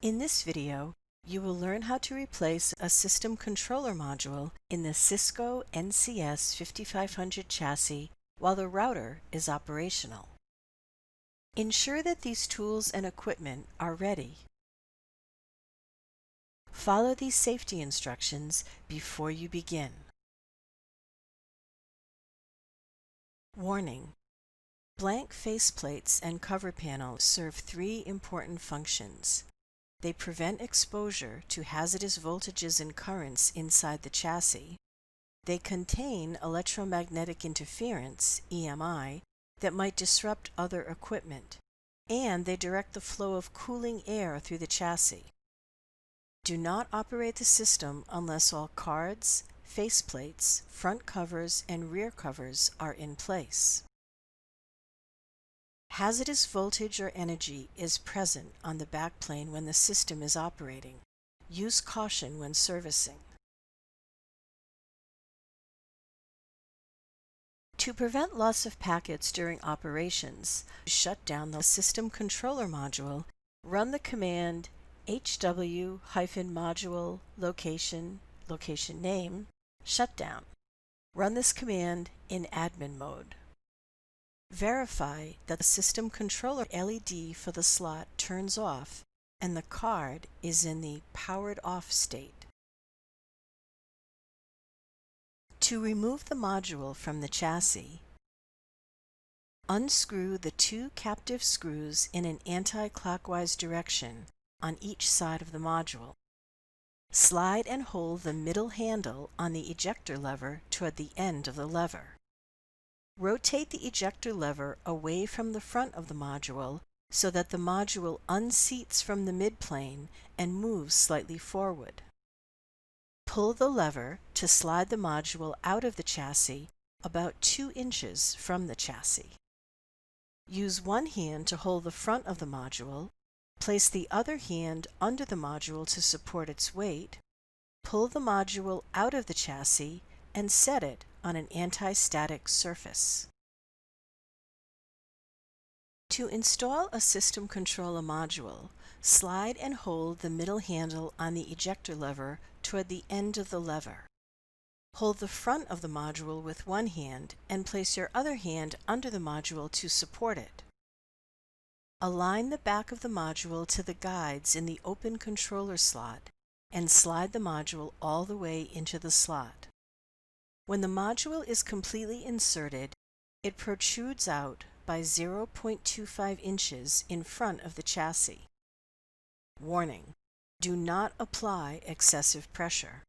In this video, you will learn how to replace a system controller module in the Cisco NCS 5500 chassis while the router is operational. Ensure that these tools and equipment are ready. Follow these safety instructions before you begin. Warning: blank faceplates and cover panel serve three important functions. They prevent exposure to hazardous voltages and currents inside the chassis. They contain electromagnetic interference, EMI, that might disrupt other equipment, and they direct the flow of cooling air through the chassis. Do not operate the system unless all cards, faceplates, front covers, and rear covers are in place. Hazardous voltage or energy is present on the backplane when the system is operating. Use caution when servicing. To prevent loss of packets during operations, shut down the system controller module. Run the command HW-module location name shutdown. Run this command in admin mode. Verify that the system controller LED for the slot turns off and the card is in the powered off state. To remove the module from the chassis, unscrew the two captive screws in an anti-clockwise direction on each side of the module. Slide and hold the middle handle on the ejector lever toward the end of the lever. Rotate the ejector lever away from the front of the module so that the module unseats from the midplane and moves slightly forward. Pull the lever to slide the module out of the chassis about 2 inches from the chassis. Use one hand to hold the front of the module, place the other hand under the module to support its weight, pull the module out of the chassis, and set it on an anti-static surface. To install a system controller module, slide and hold the middle handle on the ejector lever toward the end of the lever. Hold the front of the module with one hand and place your other hand under the module to support it. Align the back of the module to the guides in the open controller slot and slide the module all the way into the slot. When the module is completely inserted, it protrudes out by 0.25 inches in front of the chassis. Warning: do not apply excessive pressure.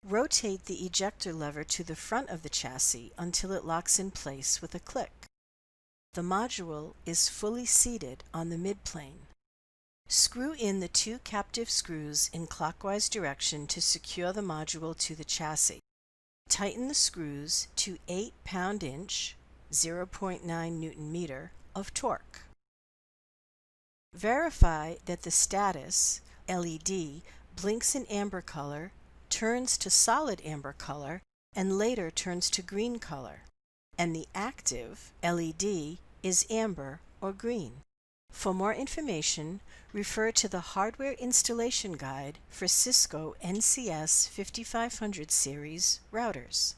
Rotate the ejector lever to the front of the chassis until it locks in place with a click. The module is fully seated on the midplane. Screw in the two captive screws in clockwise direction to secure the module to the chassis. Tighten the screws to 8 pound-inch, 0.9 Newton-meter of torque. Verify that the status LED blinks in amber color, turns to solid amber color, and later turns to green color, and the active LED is amber or green. For more information, refer to the Hardware Installation Guide for Cisco NCS 5500 series routers.